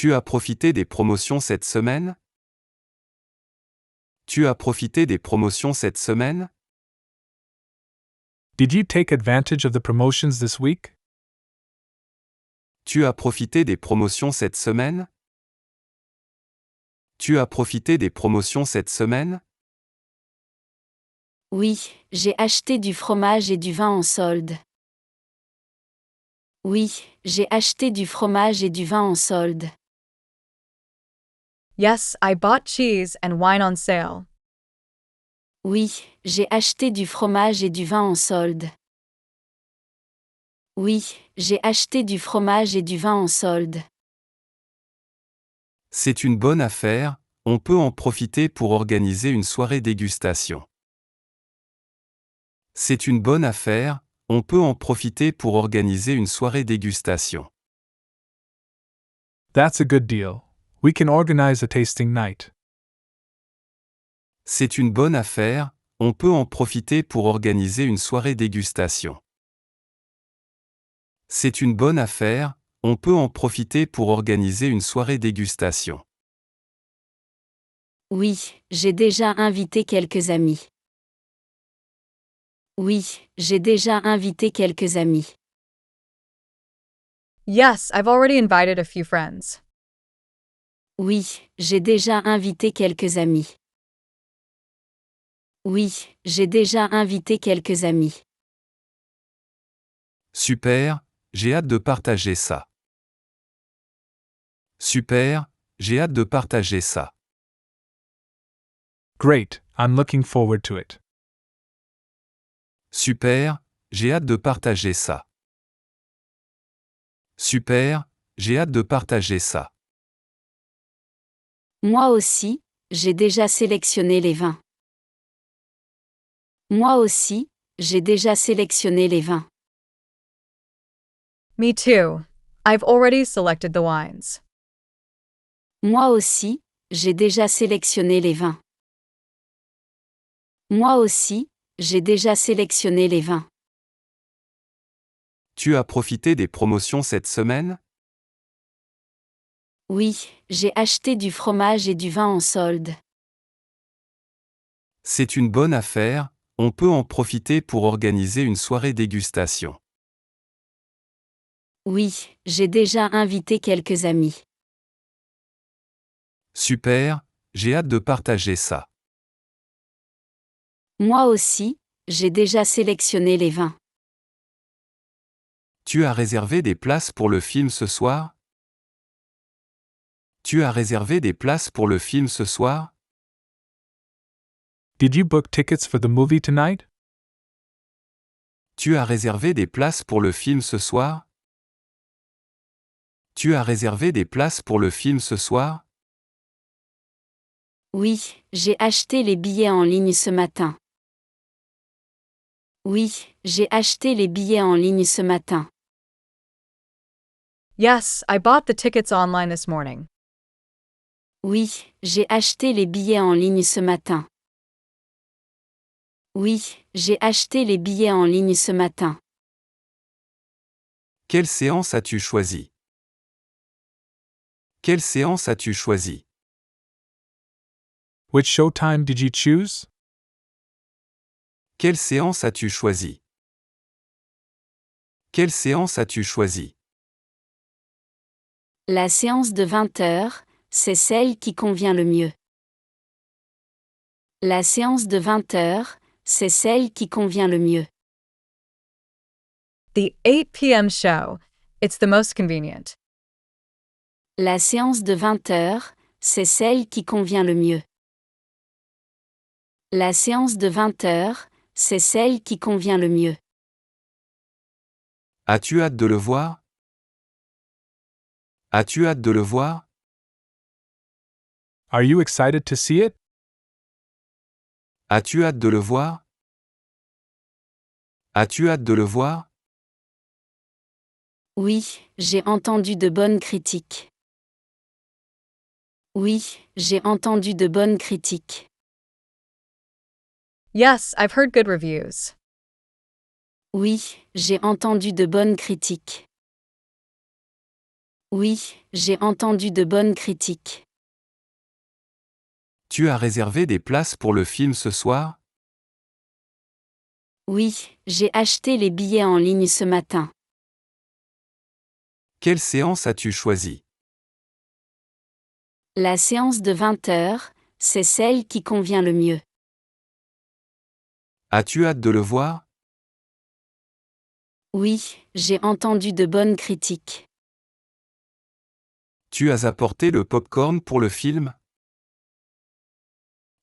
Tu as profité des promotions cette semaine? Tu as profité des promotions cette semaine? Did you take advantage of the promotions this week? Tu as profité des promotions cette semaine? Tu as profité des promotions cette semaine? Oui, j'ai acheté du fromage et du vin en solde. Oui, j'ai acheté du fromage et du vin en solde. Yes, I bought cheese and wine on sale. Oui, j'ai acheté du fromage et du vin en solde. Oui, j'ai acheté du fromage et du vin en solde. C'est une bonne affaire, on peut en profiter pour organiser une soirée dégustation. C'est une bonne affaire, on peut en profiter pour organiser une soirée dégustation. That's a good deal. We can organize a tasting night. C'est une bonne affaire, on peut en profiter pour organiser une soirée dégustation. C'est une bonne affaire, on peut en profiter pour organiser une soirée dégustation. Oui, j'ai déjà invité quelques amis. Oui, j'ai déjà invité quelques amis. Yes, I've already invited a few friends. Oui, j'ai déjà invité quelques amis. Oui, j'ai déjà invité quelques amis. Super, j'ai hâte de partager ça. Super, j'ai hâte de partager ça. Great, I'm looking forward to it. Super, j'ai hâte de partager ça. Super, j'ai hâte de partager ça. Moi aussi, j'ai déjà sélectionné les vins. Moi aussi, j'ai déjà sélectionné les vins. Me too. I've already selected the wines. Moi aussi, j'ai déjà sélectionné les vins. Moi aussi, j'ai déjà sélectionné les vins. Tu as profité des promotions cette semaine? Oui, j'ai acheté du fromage et du vin en solde. C'est une bonne affaire, on peut en profiter pour organiser une soirée dégustation. Oui, j'ai déjà invité quelques amis. Super, j'ai hâte de partager ça. Moi aussi, j'ai déjà sélectionné les vins. Tu as réservé des places pour le film ce soir? Tu as réservé des places pour le film ce soir? Did you book tickets for the movie tonight? Tu as réservé des places pour le film ce soir? Tu as réservé des places pour le film ce soir? Oui, j'ai acheté les billets en ligne ce matin. Oui, j'ai acheté les billets en ligne ce matin. Yes, I bought the tickets online this morning. Oui, j'ai acheté les billets en ligne ce matin. Oui, j'ai acheté les billets en ligne ce matin. Quelle séance as-tu choisi? Quelle séance as-tu choisi? Which showtime did you choose? Quelle séance as-tu choisi? Quelle séance as-tu choisi? La séance de 20 heures, c'est celle qui convient le mieux. La séance de 20 heures, c'est celle qui convient le mieux. The 8 p.m. show. It's the most convenient. La séance de 20 heures, c'est celle qui convient le mieux. La séance de 20 heures, c'est celle qui convient le mieux. As-tu hâte de le voir? As-tu hâte de le voir? Are you excited to see it? As-tu hâte de le voir? As-tu hâte de le voir? Oui, j'ai entendu de bonnes critiques. Oui, j'ai entendu de bonnes critiques. Yes, I've heard good reviews. Oui, j'ai entendu de bonnes critiques. Oui, j'ai entendu de bonnes critiques. Tu as réservé des places pour le film ce soir? Oui, j'ai acheté les billets en ligne ce matin. Quelle séance as-tu choisi? La séance de 20 heures, c'est celle qui convient le mieux. As-tu hâte de le voir? Oui, j'ai entendu de bonnes critiques. Tu as apporté le pop-corn pour le film?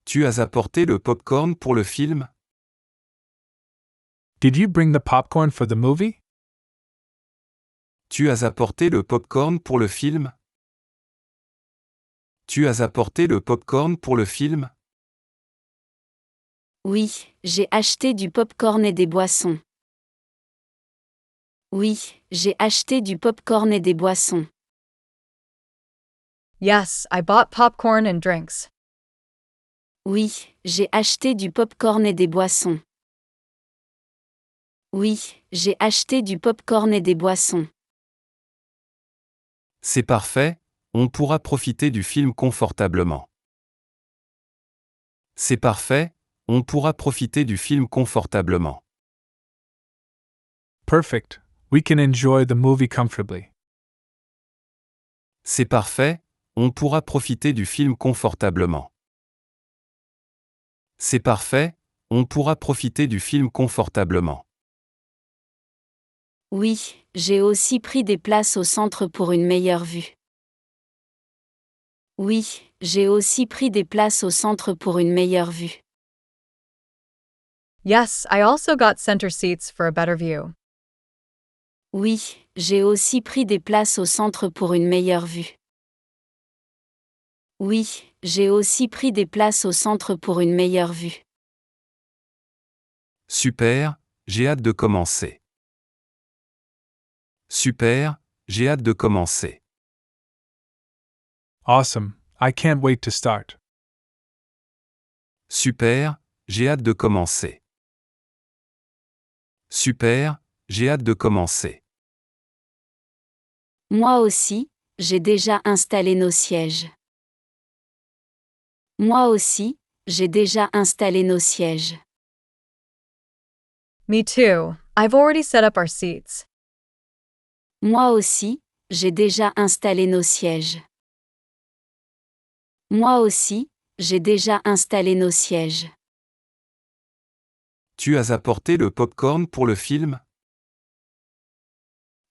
Tu as apporté le pop-corn pour le film? Did you bring the popcorn for the movie? Tu as apporté le pop-corn pour le film? Tu as apporté le pop-corn pour le film? Oui, j'ai acheté du pop-corn et des boissons. Oui, j'ai acheté du pop-corn et des boissons. Yes, I bought popcorn and drinks. Oui, j'ai acheté du pop-corn et des boissons. Oui, j'ai acheté du pop-corn et des boissons. C'est parfait, on pourra profiter du film confortablement. C'est parfait, on pourra profiter du film confortablement. Perfect. We can enjoy the movie comfortably. C'est parfait, on pourra profiter du film confortablement. C'est parfait, on pourra profiter du film confortablement. Oui, j'ai aussi pris des places au centre pour une meilleure vue. Oui, j'ai aussi pris des places au centre pour une meilleure vue. Yes, I also got center seats for a better view. Oui, j'ai aussi pris des places au centre pour une meilleure vue. Oui, j'ai aussi pris des places au centre pour une meilleure vue. Super, j'ai hâte de commencer. Super, j'ai hâte de commencer. Awesome. I can't wait to start. Super, j'ai hâte de commencer. Super, j'ai hâte de commencer. Moi aussi, j'ai déjà installé nos sièges. Moi aussi, j'ai déjà installé nos sièges. Me too. I've already set up our seats. Moi aussi, j'ai déjà installé nos sièges. Moi aussi, j'ai déjà installé nos sièges. Tu as apporté le pop-corn pour le film?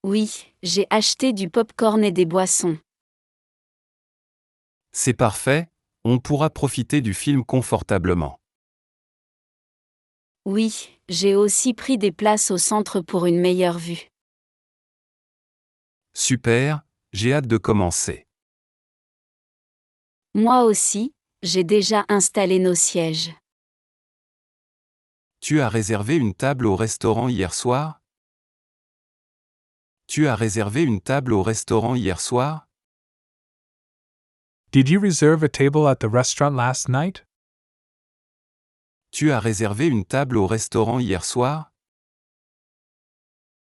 Oui, j'ai acheté du pop-corn et des boissons. C'est parfait, on pourra profiter du film confortablement. Oui, j'ai aussi pris des places au centre pour une meilleure vue. Super, j'ai hâte de commencer. Moi aussi, j'ai déjà installé nos sièges. Tu as réservé une table au restaurant hier soir? Tu as réservé une table au restaurant hier soir? Did you reserve a table at the restaurant last night? Tu as réservé une table au restaurant hier soir?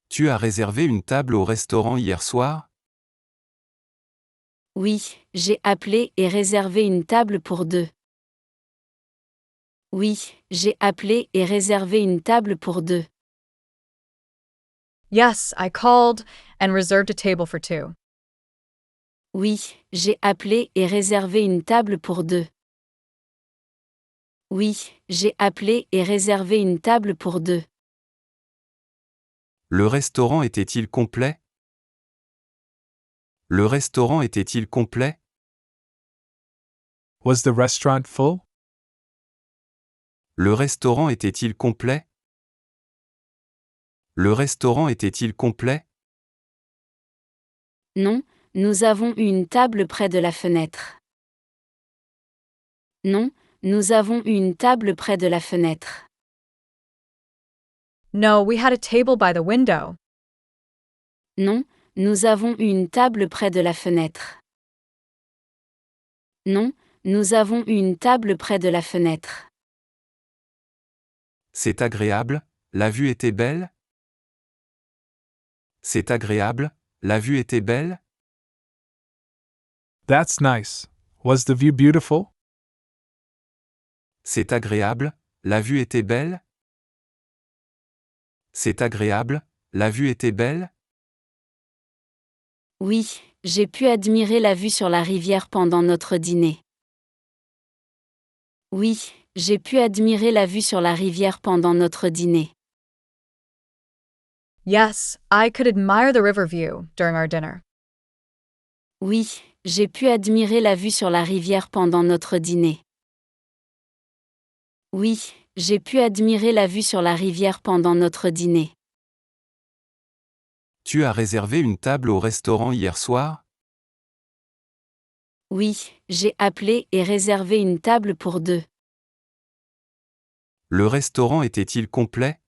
Tu as réservé une table au restaurant hier soir? Oui, j'ai appelé et réservé une table pour deux. Oui, j'ai appelé et réservé une table pour deux. Yes, I called and reserved a table for two. Oui, j'ai appelé et réservé une table pour deux. Oui, j'ai appelé et réservé une table pour deux. Le restaurant était-il complet? Le restaurant était-il complet? Was the restaurant full? Le restaurant était-il complet? Le restaurant était-il complet? Non, nous avons eu une table près de la fenêtre. Non, nous avons eu une table près de la fenêtre. No, we had a table by the window. Non, nous avons eu une table près de la fenêtre. Non, nous avons eu une table près de la fenêtre. C'est agréable, la vue était belle? C'est agréable, la vue était belle? That's nice. Was the view beautiful? C'est agréable, la vue était belle? C'est agréable, la vue était belle? Oui, j'ai pu admirer la vue sur la rivière pendant notre dîner. Oui, j'ai pu admirer la vue sur la rivière pendant notre dîner. Yes, I could admire the river view during our dinner. Oui, j'ai pu admirer la vue sur la rivière pendant notre dîner. Oui, j'ai pu admirer la vue sur la rivière pendant notre dîner. Tu as réservé une table au restaurant hier soir? Oui, j'ai appelé et réservé une table pour 2. Le restaurant était-il complet?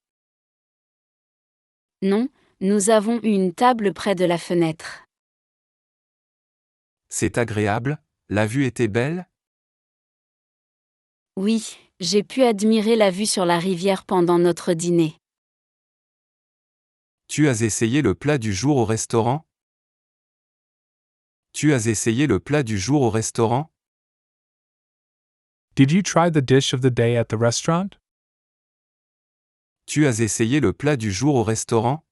Non, nous avons eu une table près de la fenêtre. C'est agréable, la vue était belle? Oui, j'ai pu admirer la vue sur la rivière pendant notre dîner. Tu as essayé le plat du jour au restaurant? Tu as essayé le plat du jour au restaurant? Did you try the dish of the day at the restaurant? Tu as essayé le plat du jour au restaurant?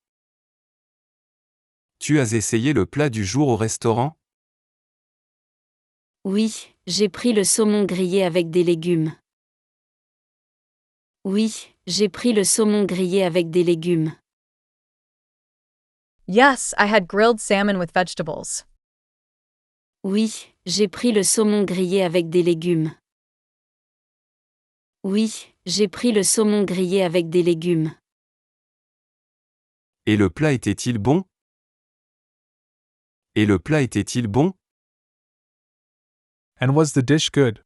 Tu as essayé le plat du jour au restaurant? Oui, j'ai pris le saumon grillé avec des légumes. Oui, j'ai pris le saumon grillé avec des légumes. Yes, I had grilled salmon with vegetables. Oui, j'ai pris le saumon grillé avec des légumes. Oui, j'ai pris le saumon grillé avec des légumes. Et le plat était-il bon? Et le plat était-il bon? And was the dish good?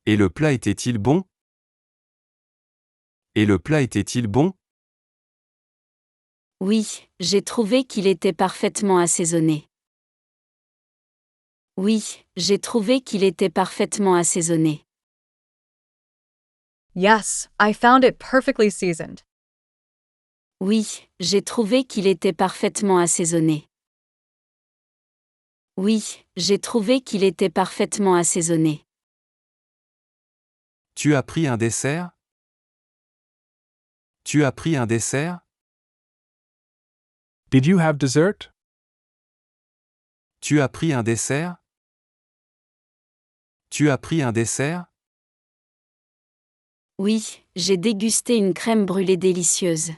Et le plat était-il bon? Et le plat était-il bon? Oui, j'ai trouvé qu'il était parfaitement assaisonné. Oui, j'ai trouvé qu'il était parfaitement assaisonné. Yes, I found it perfectly seasoned. Oui, j'ai trouvé qu'il était parfaitement assaisonné. Oui, j'ai trouvé qu'il était parfaitement assaisonné. Tu as pris un dessert? Tu as pris un dessert? Did you have dessert? Tu as pris un dessert? Tu as pris un dessert? Oui, j'ai dégusté une crème brûlée délicieuse.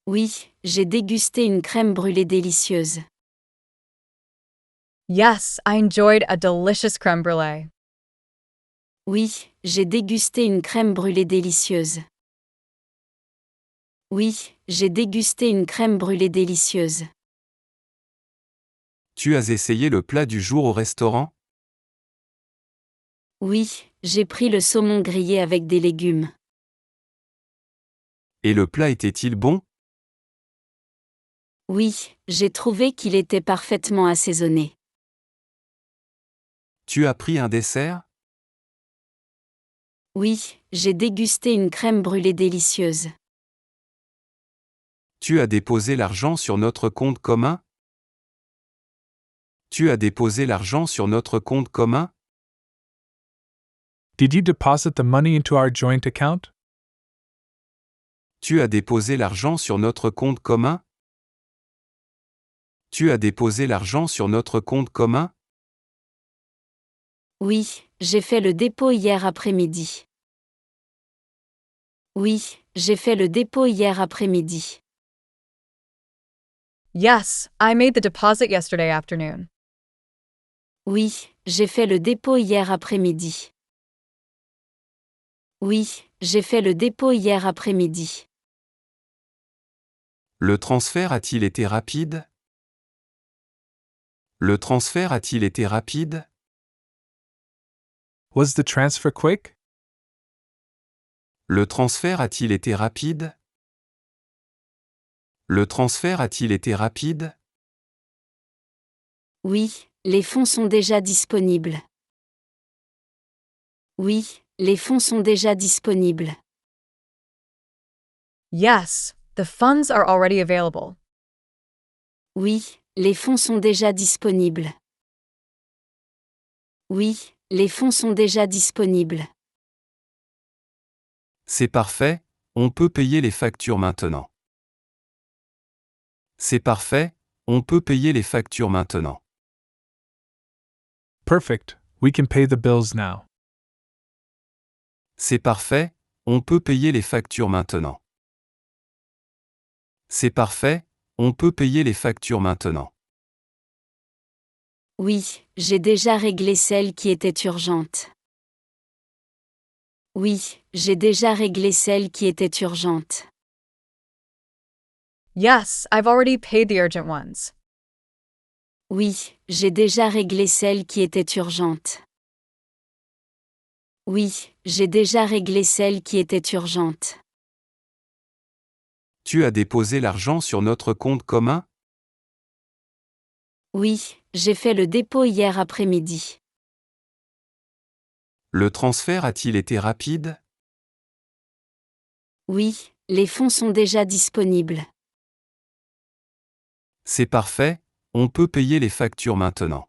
Oui, j'ai dégusté une crème brûlée délicieuse. Yes, I enjoyed a delicious crème brûlée. Oui, j'ai dégusté une crème brûlée délicieuse. Oui, j'ai dégusté une crème brûlée délicieuse. Tu as essayé le plat du jour au restaurant? Oui, j'ai pris le saumon grillé avec des légumes. Et le plat était-il bon? Oui, j'ai trouvé qu'il était parfaitement assaisonné. Tu as pris un dessert? Oui, j'ai dégusté une crème brûlée délicieuse. Tu as déposé l'argent sur notre compte commun? Tu as déposé l'argent sur notre compte commun? Did you deposit the money into our joint account? Tu as déposé l'argent sur notre compte commun? Tu as déposé l'argent sur notre compte commun? Oui, j'ai fait le dépôt hier après-midi. Oui, j'ai fait le dépôt hier après-midi. Yes, I made the deposit yesterday afternoon. Oui, j'ai fait le dépôt hier après-midi. Oui, j'ai fait le dépôt hier après-midi. Le transfert a-t-il été rapide? Le transfert a-t-il été rapide? Was the transfer quick? Le transfert a-t-il été rapide? Le transfert a-t-il été rapide? Oui, les fonds sont déjà disponibles. Oui, les fonds sont déjà disponibles. Yes, the funds are already available. Oui, les fonds sont déjà disponibles. Oui, les fonds sont déjà disponibles. C'est parfait, on peut payer les factures maintenant. C'est parfait, on peut payer les factures maintenant. Perfect, we can pay the bills now. C'est parfait, on peut payer les factures maintenant. C'est parfait, on peut payer les factures maintenant. Oui, j'ai déjà réglé celles qui étaient urgentes. Oui, j'ai déjà réglé celles qui étaient urgentes. Yes, I've already paid the urgent ones. Oui, j'ai déjà réglé celles qui étaient urgentes. Oui, j'ai déjà réglé celles qui étaient urgentes. Tu as déposé l'argent sur notre compte commun? Oui, j'ai fait le dépôt hier après-midi. Le transfert a-t-il été rapide? Oui, les fonds sont déjà disponibles. C'est parfait, on peut payer les factures maintenant.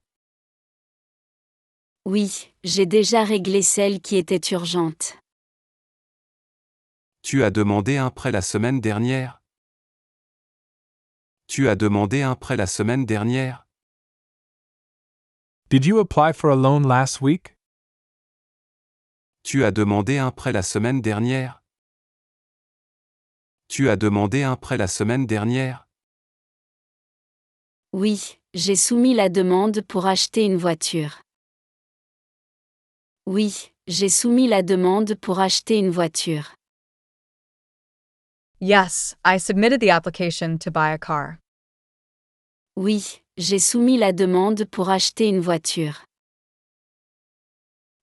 Oui, j'ai déjà réglé celles qui étaient urgentes. Tu as demandé un prêt la semaine dernière? Tu as demandé un prêt la semaine dernière? Did you apply for a loan last week? Tu as demandé un prêt la semaine dernière? Tu as demandé un prêt la semaine dernière? Oui, j'ai soumis la demande pour acheter une voiture. Oui, j'ai soumis la demande pour acheter une voiture. Yes, I submitted the application to buy a car. Oui, j'ai soumis la demande pour acheter une voiture.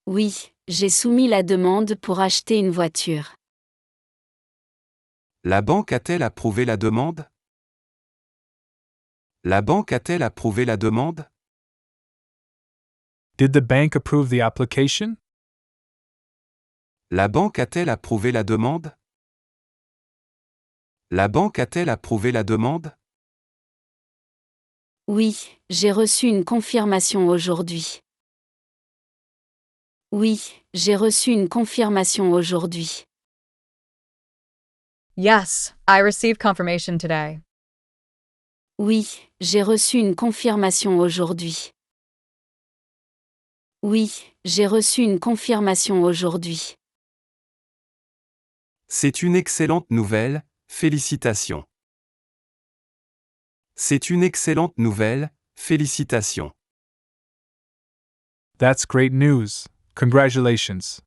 Oui, j'ai soumis la demande pour acheter une voiture. La banque a-t-elle approuvé la demande? La banque a-t-elle approuvé la demande? Did the bank approve the application? La banque a-t-elle approuvé la demande? La banque a-t-elle approuvé la demande? Oui, j'ai reçu une confirmation aujourd'hui. Oui, j'ai reçu une confirmation aujourd'hui. Yes, I received confirmation today. Oui, j'ai reçu une confirmation aujourd'hui. Oui, j'ai reçu une confirmation aujourd'hui. C'est une excellente nouvelle, félicitations. C'est une excellente nouvelle, félicitations. That's great news. Congratulations.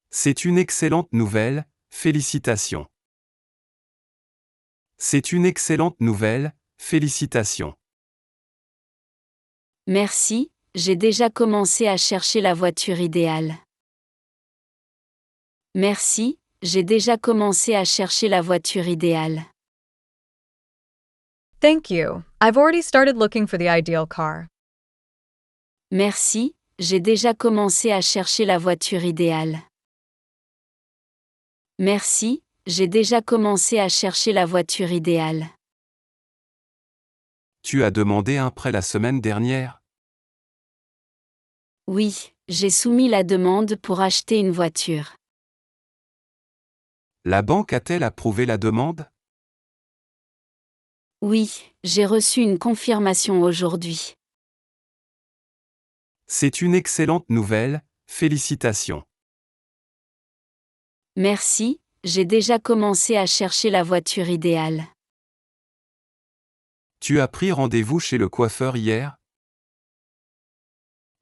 C'est une excellente nouvelle, félicitations. C'est une excellente nouvelle, félicitations. Merci, j'ai déjà commencé à chercher la voiture idéale. Merci, j'ai déjà commencé à chercher la voiture idéale. Thank you. I've already started looking for the ideal car. Merci, j'ai déjà commencé à chercher la voiture idéale. Merci, j'ai déjà commencé à chercher la voiture idéale. Tu as demandé un prêt la semaine dernière? Oui, j'ai soumis la demande pour acheter une voiture. La banque a-t-elle approuvé la demande? Oui, j'ai reçu une confirmation aujourd'hui. C'est une excellente nouvelle, félicitations. Merci, j'ai déjà commencé à chercher la voiture idéale. Tu as pris rendez-vous chez le coiffeur hier?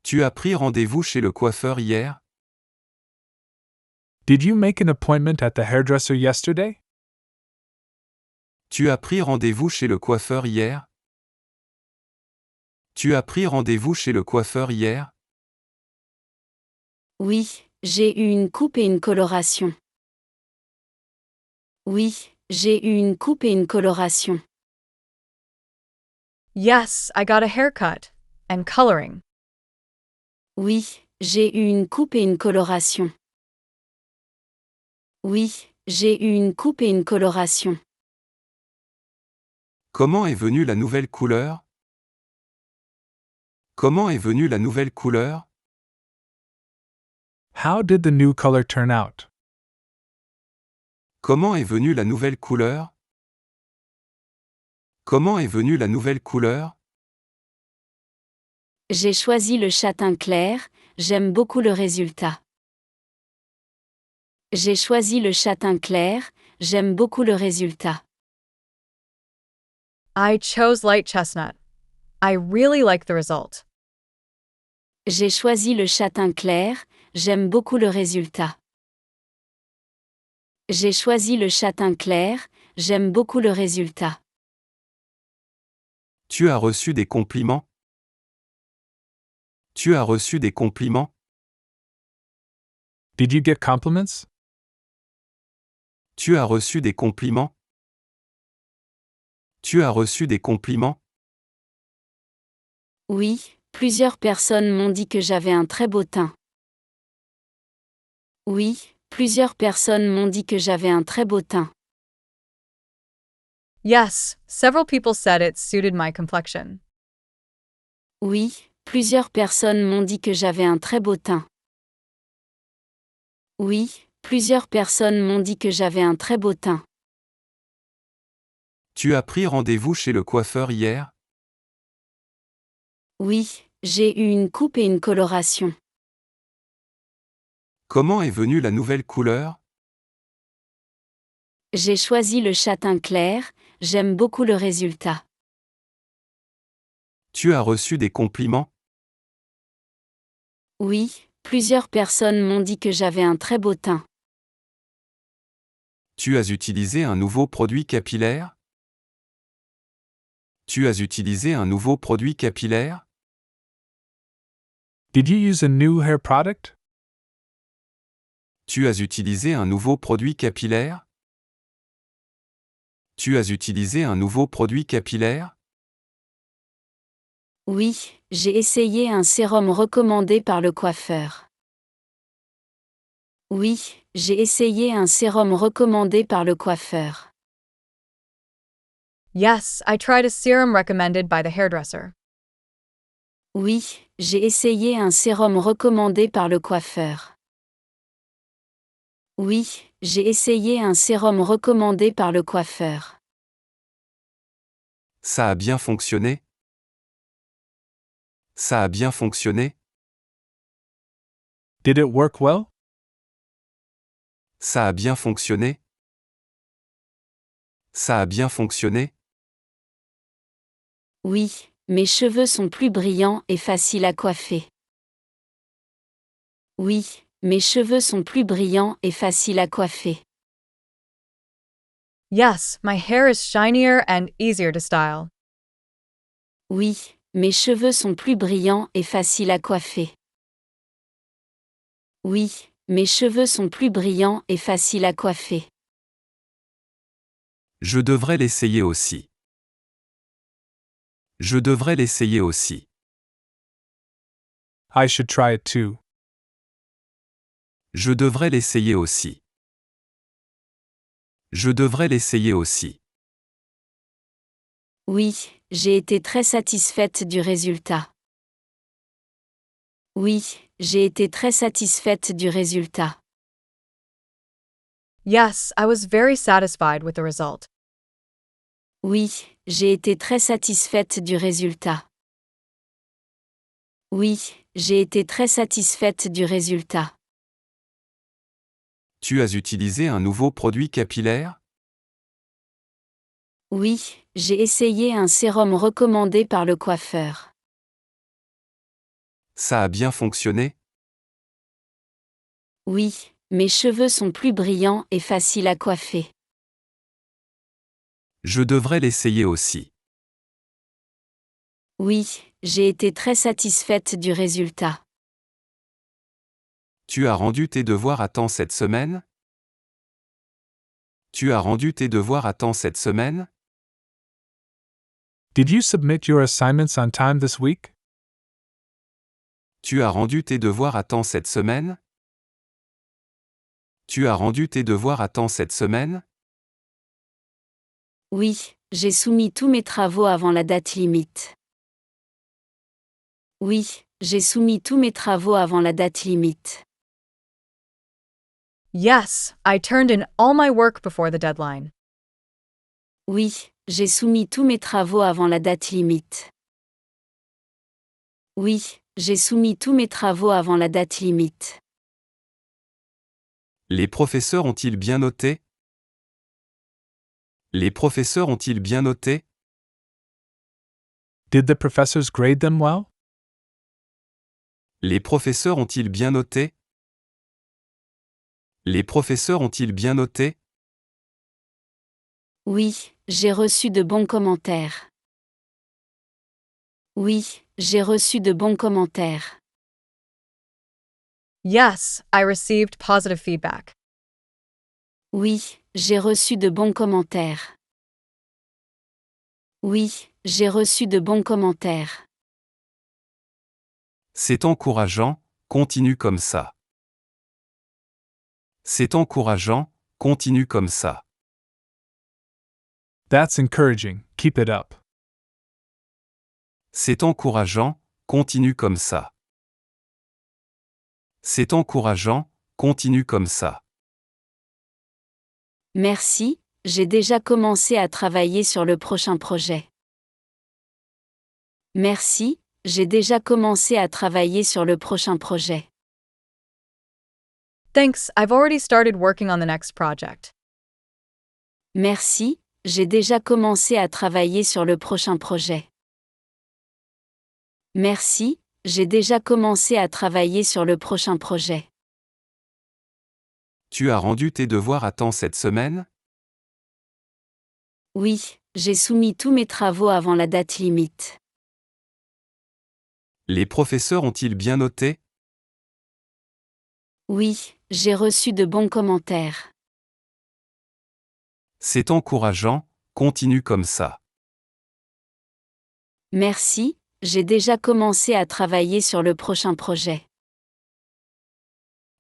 Tu as pris rendez-vous chez le coiffeur hier? Did you make an appointment at the hairdresser yesterday? Tu as pris rendez-vous chez le coiffeur hier? Tu as pris rendez-vous chez le coiffeur hier? Oui, j'ai eu une coupe et une coloration. Oui, j'ai eu une coupe et une coloration. Yes, I got a haircut. And coloring. Oui, j'ai eu une coupe et une coloration. Oui, j'ai eu une coupe et une coloration. Comment est venue la nouvelle couleur? Comment est venue la nouvelle couleur? How did the new color turn out? Comment est venue la nouvelle couleur? Comment est venue la nouvelle couleur? J'ai choisi le châtain clair, j'aime beaucoup le résultat. J'ai choisi le châtain clair, j'aime beaucoup le résultat. I chose light chestnut. I really like the result. J'ai choisi le châtain clair, j'aime beaucoup le résultat. J'ai choisi le châtain clair, j'aime beaucoup le résultat. Tu as reçu des compliments? Tu as reçu des compliments? Did you get compliments? Tu as reçu des compliments? Tu as reçu des compliments? Oui, plusieurs personnes m'ont dit que j'avais un très beau teint. Oui, plusieurs personnes m'ont dit que j'avais un très beau teint. Yes, several people said it suited my complexion. Oui, plusieurs personnes m'ont dit que j'avais un très beau teint. Oui, plusieurs personnes m'ont dit que j'avais un très beau teint. Tu as pris rendez-vous chez le coiffeur hier? Oui, j'ai eu une coupe et une coloration. Comment est venue la nouvelle couleur? J'ai choisi le châtain clair, j'aime beaucoup le résultat. Tu as reçu des compliments? Oui, plusieurs personnes m'ont dit que j'avais un très beau teint. Tu as utilisé un nouveau produit capillaire? Tu as utilisé un nouveau produit capillaire? Did you use a new hair product? Tu as utilisé un nouveau produit capillaire? Tu as utilisé un nouveau produit capillaire? Oui, j'ai essayé un sérum recommandé par le coiffeur. Oui, j'ai essayé un sérum recommandé par le coiffeur. Yes, I tried a serum recommended by the hairdresser. Oui, j'ai essayé un sérum recommandé par le coiffeur. Oui, j'ai essayé un sérum recommandé par le coiffeur. Ça a bien fonctionné? Ça a bien fonctionné? Did it work well? Ça a bien fonctionné? Ça a bien fonctionné? Oui, mes cheveux sont plus brillants et faciles à coiffer. Oui, mes cheveux sont plus brillants et faciles à coiffer. Yes, my hair is shinier and easier to style. Oui, mes cheveux sont plus brillants et faciles à coiffer. Oui, mes cheveux sont plus brillants et faciles à coiffer. Je devrais l'essayer aussi. Je devrais l'essayer aussi. I should try it too. Je devrais l'essayer aussi. Je devrais l'essayer aussi. Oui, j'ai été très satisfaite du résultat. Oui, j'ai été très satisfaite du résultat. Yes, I was very satisfied with the result. Oui, j'ai été très satisfaite du résultat. Oui, j'ai été très satisfaite du résultat. Tu as utilisé un nouveau produit capillaire? Oui, j'ai essayé un sérum recommandé par le coiffeur. Ça a bien fonctionné? Oui, mes cheveux sont plus brillants et faciles à coiffer. Je devrais l'essayer aussi. Oui, j'ai été très satisfaite du résultat. Tu as rendu tes devoirs à temps cette semaine? Tu as rendu tes devoirs à temps cette semaine? Did you submit your assignments on time this week? Tu as rendu tes devoirs à temps cette semaine? Tu as rendu tes devoirs à temps cette semaine? Oui, j'ai soumis tous mes travaux avant la date limite. Oui, j'ai soumis tous mes travaux avant la date limite. Yes, I turned in all my work before the deadline. Oui, j'ai soumis tous mes travaux avant la date limite. Oui, j'ai soumis tous mes travaux avant la date limite. Les professeurs ont-ils bien noté? Les professeurs ont-ils bien noté? Did the professors grade them well? Les professeurs ont-ils bien noté? Les professeurs ont-ils bien noté? Oui, j'ai reçu de bons commentaires. Oui, j'ai reçu de bons commentaires. Yes, I received positive feedback. Oui, j'ai reçu de bons commentaires. Oui, j'ai reçu de bons commentaires. C'est encourageant, continue comme ça. C'est encourageant, continue comme ça. That's encouraging, keep it up. C'est encourageant, continue comme ça. C'est encourageant, continue comme ça. Merci, j'ai déjà commencé à travailler sur le prochain projet. Merci, j'ai déjà commencé à travailler sur le prochain projet. Thanks, I've already started working on the next project. Merci, j'ai déjà commencé à travailler sur le prochain projet. Merci, j'ai déjà commencé à travailler sur le prochain projet. Tu as rendu tes devoirs à temps cette semaine? Oui, j'ai soumis tous mes travaux avant la date limite. Les professeurs ont-ils bien noté? Oui, j'ai reçu de bons commentaires. C'est encourageant, continue comme ça. Merci, j'ai déjà commencé à travailler sur le prochain projet.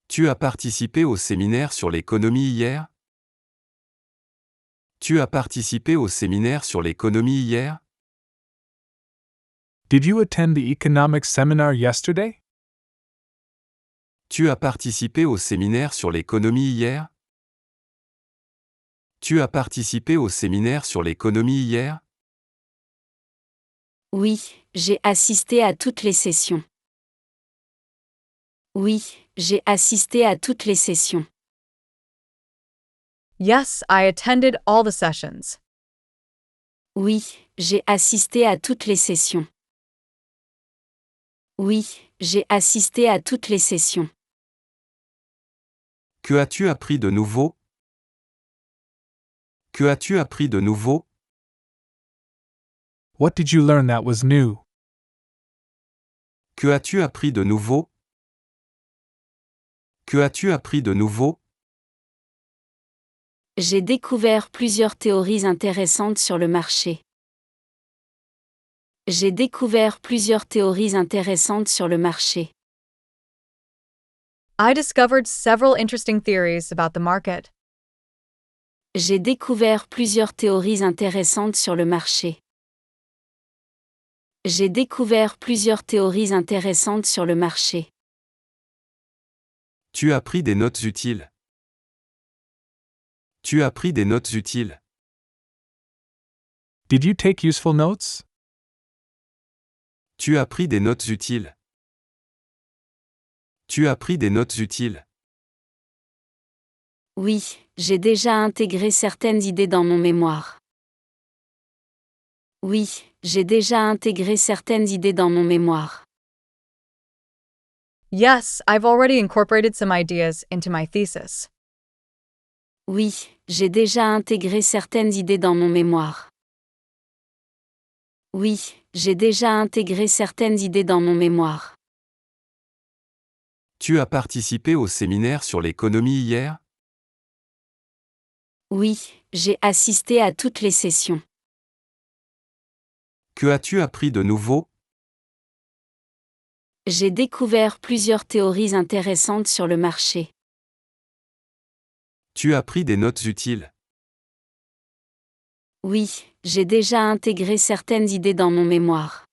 Tu as participé au séminaire sur l'économie hier? Tu as participé au séminaire sur l'économie hier? Did you attend the economics seminar yesterday? Tu as participé au séminaire sur l'économie hier? Tu as participé au séminaire sur l'économie hier? Oui, j'ai assisté à toutes les sessions. Oui, j'ai assisté à toutes les sessions. Yes, I attended all the sessions. Oui, j'ai assisté à toutes les sessions. Oui, j'ai assisté à toutes les sessions. Que as-tu appris de nouveau? Que as-tu appris de nouveau? What did you learn that was new? Que as-tu appris de nouveau? Que as-tu appris de nouveau? J'ai découvert plusieurs théories intéressantes sur le marché. J'ai découvert plusieurs théories intéressantes sur le marché. I discovered several interesting theories about the market. J'ai découvert plusieurs théories intéressantes sur le marché. J'ai découvert plusieurs théories intéressantes sur le marché. Tu as pris des notes utiles. Tu as pris des notes utiles. Did you take useful notes? Tu as pris des notes utiles. Tu as pris des notes utiles. Oui, j'ai déjà intégré certaines idées dans mon mémoire. Oui, j'ai déjà intégré certaines idées dans mon mémoire. Yes, I've already incorporated some ideas into my thesis. Oui, j'ai déjà intégré certaines idées dans mon mémoire. Oui, j'ai déjà intégré certaines idées dans mon mémoire. Tu as participé au séminaire sur l'économie hier? Oui, j'ai assisté à toutes les sessions. Que as-tu appris de nouveau? J'ai découvert plusieurs théories intéressantes sur le marché. Tu as pris des notes utiles. Oui, j'ai déjà intégré certaines idées dans mon mémoire.